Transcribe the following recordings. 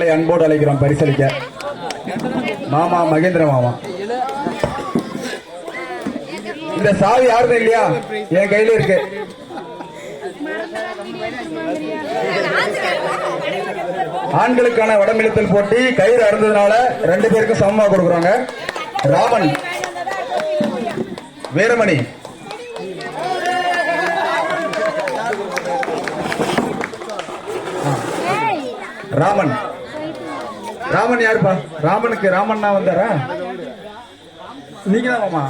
அவர்களை அன்போடு அழைக்கிறோம் பரிசளிக்க. மாமா மகேந்திர மாமா. இந்த சாவி யாருன்னு இல்லையா? என் கையில இருக்கு. ஆண்களுக்கான வடமிழுத்தல் போட்டி கயிறு அறுந்ததுனால 2 பேருக்கும் சமமா கொடுக்குறாங்க. ராமன் வீரமணி. ராமன் ராமன் யாருப்பா? ராமனுக்கு ராமண்ணா வந்தாரா? நீங்க தான் மாமா.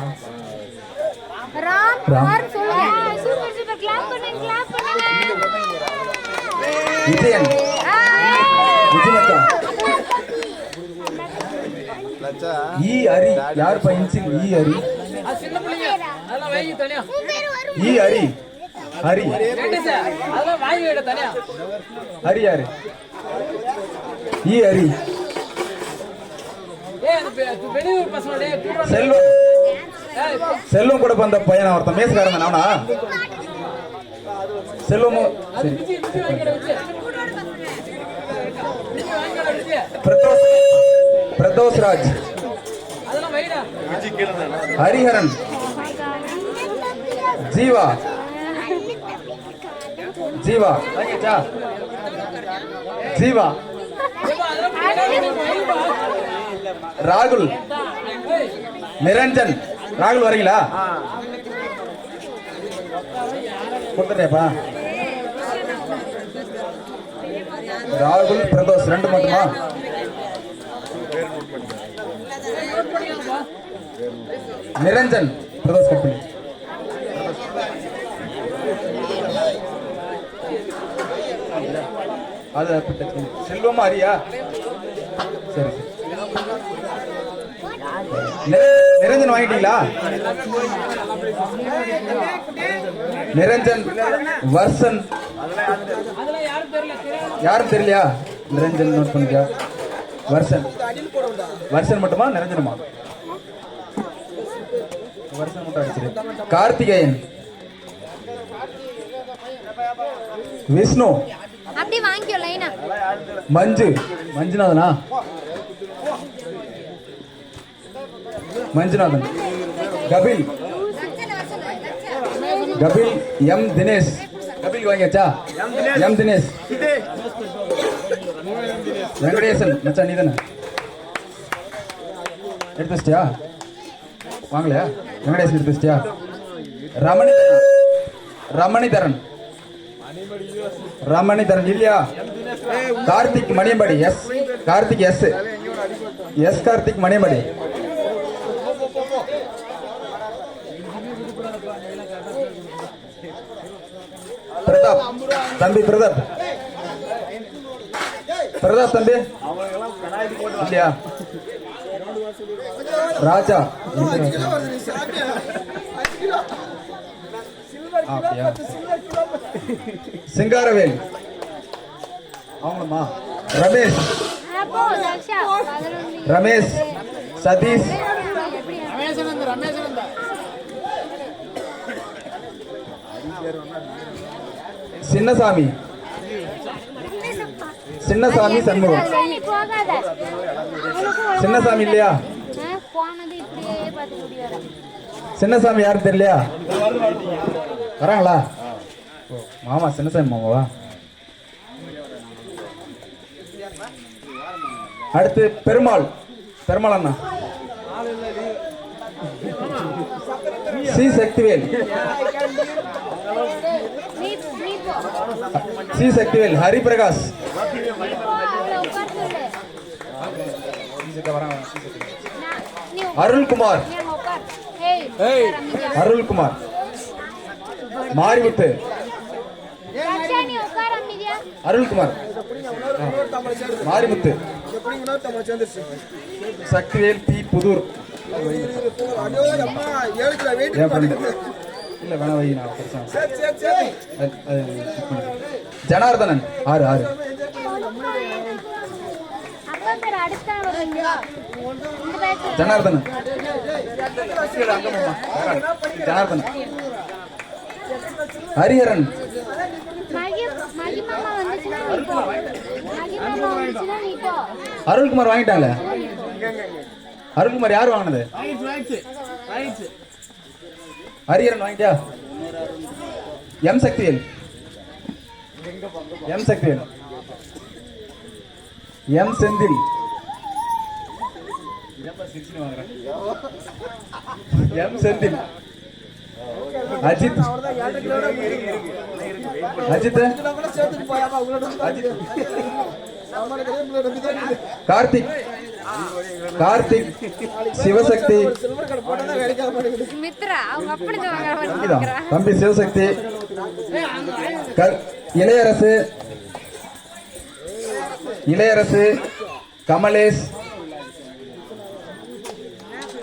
விஜயன் ஈ ஹரி யாருப்பா? இன்சில் ஈ ஹரி. ஈ ஹரி ஹரி ஹரி யாரு? ஈ ஹரி. செல்வம் செல்வம் கூட அந்த பையனா ஒருத்தன் மேசுக்காரன் அவனா? செல்வமும் பிரதோஷ் ராஜ், ஹரிஹரன், ஜீவா ஜீவா ஜீவா, ராகுல், நிரஞ்சன். ராகுல் வரீங்களா? கொடுத்துட்டேப்பா. ராகுல் பிரதோஷ் 2 மட்டுமா? நிரஞ்சன் பிரதோஷ் கம்பெனி. அது செல்வமா ஹரியா? சரி நிரஞ்சன் வாங்கிட்டீங்களா? நிரஞ்சன் வர்சன் யாரும் தெரியலையா? நிரஞ்சன் நோட் பண்ணிக்கா. வர்சன் வர்சன் மட்டுமா? நிரஞ்சனமா? வர்சன் மட்டும் அடிச்சிரு. கார்த்திகேயன், விஷ்ணு, மஞ்சு மஞ்சுநாதனா? மஞ்சுநாதன், கபில் கபில், எம் தினேஷ். கபில் வாங்கியாச்சா? எம் தினேஷ், வெங்கடேசன் மச்சான் நீ தானே எடுத்து வச்சிட்டியா? வாங்கலையா? வெங்கடேசன் எடுத்து வச்சிட்டியா? ரமணிதரன் ரமணிதரன் ரமணிதரன் இல்லையா? Karthik Maniyampadi. S Karthik. Yes yes Karthik Maniyampadi. Prathap தம்பி, பிரதாப் பிரதாப் தம்பி இல்லையா? ராஜா சிங்காரவேல் அவங்களமா? ரமேஷ் ரமேஷ், சதீஷ், சின்னசாமி சின்னசாமி சண்முகம். சின்னசாமி இல்லையா? சின்னசாமி யாரும் தெரியலையா? வராங்களா? மாமா சின்னசாமி மாமாவா? அடுத்து பெருமாள். பெருமாள் அண்ணா. C Sakthivel. C Sakthivel. Hariprakash. Arulkumar. Arulkumar. Marimuthu. Arulkumar. Marimuthu. Sakthivel P Pudur. இல்ல வேணா வை, நான் ஜனார்தனன் 6 ஜனார்தனன் ஜனார்தனன். ஹரிஹரன் அருள்குமார் வாங்கிட்டாங்களே. அருள்குமார் யார் வாங்கினது? ஹரிஹரன் வாங்கிட்டியா? M Sakthivel, M Sakthivel, M Senthil, M Senthil, Ajith, Ajith, Karthik, Karthik, Sivasakthi, தம்பி சிவசக்தி, இளையரசு, இளையரசு, கமலேஷ்,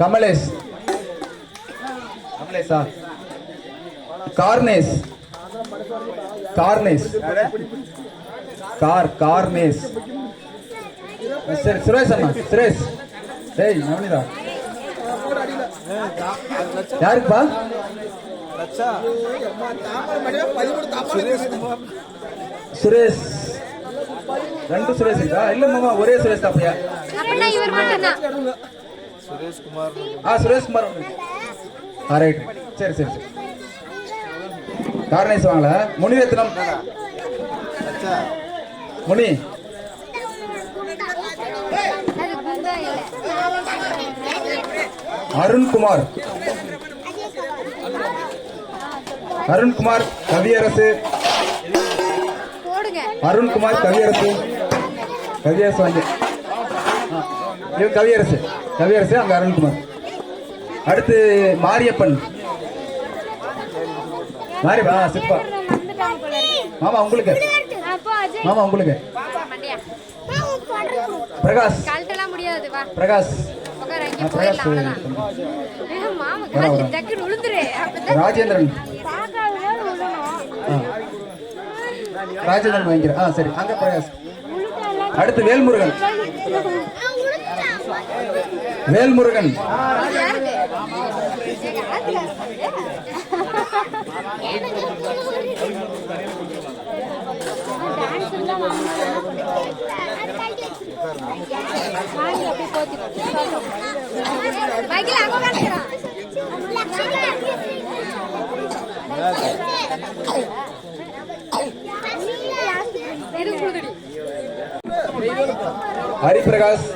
கமலேஷ், கமலேஷா, கார்னேஷ், கார்னேஷ், கார்னேஷ், சரி சுரேஷ் அண்ணா, சுரேஷ். டேய் நவனிதா யாருப்பா? சுரேஷ், ரெண்டு சுரேஷ் இருக்கா? இல்ல மாமா ஒரே சுரேஷ் தான். பையா சுரேஷ் குமார். ரைட், சரி சரி சரி. கார்னேஷ் வாங்கல. முனிரத்னம், முனி, அருண்குமார், அருண்குமார், கவியரசு, அருண்குமார், கவியரசு, கவியரசு வாங்கி இவன் கவியரசு, கவியரசு அங்க அருண்குமார். அடுத்து மாரியப்பன், மாரியப்பா சிப்பா. மாமா உங்களுக்கு, மாமா உங்களுக்கு பிரகாஷ், பிரகாஷ், ராஜேந்திரன், ராஜேந்திரன் வாங்கிக்கிறேன். சரி அங்க பிரகாஷ். அடுத்து வேல்முருகன், வேல்முருகன், ஹரிபிரகாஷ்,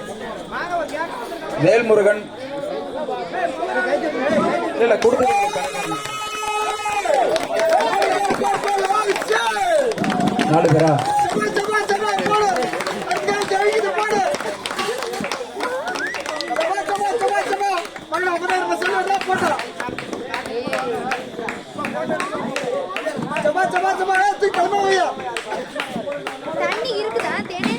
வேல்முருகன். இல்ல கொடுத்து 4 பேரா? தண்ணி இருக்குதா? தேனே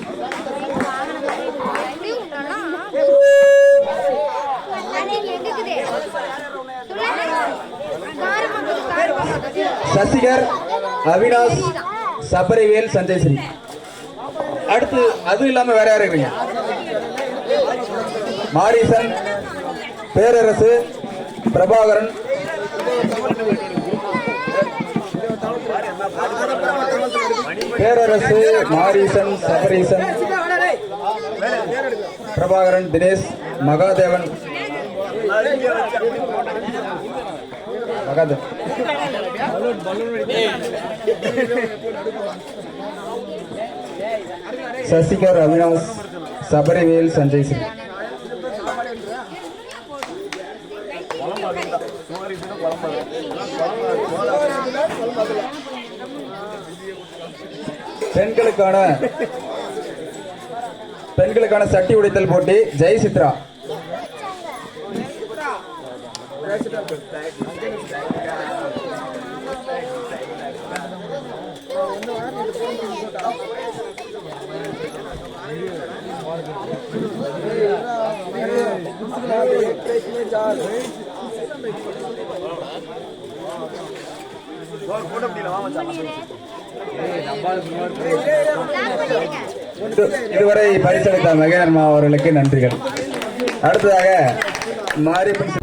சசிகர், அவினாஷ், சபரிவேல், சஞ்சய் ஸ்ரீ. அடுத்து அது இல்லாம வேற யாரு இருக்கீங்க? மாரிசன், பேரரசு, பிரபாகரன், பேரரசு, மாரிசன், சபரீசன், பிரபாகரன், தினேஷ், மகாதேவன், மகாதேவன், சசிகர், அவினாஷ், சபரிவேல், சஞ்சய் ஸ்ரீ. பெண்களுக்கான சட்டி உடைத்தல் போட்டி ஜெய் சித்ரா. இதுவரை பரிசளித்த மகேந்திரன் அவர்களுக்கு நன்றிகள். அடுத்ததாக மாரியப்பன்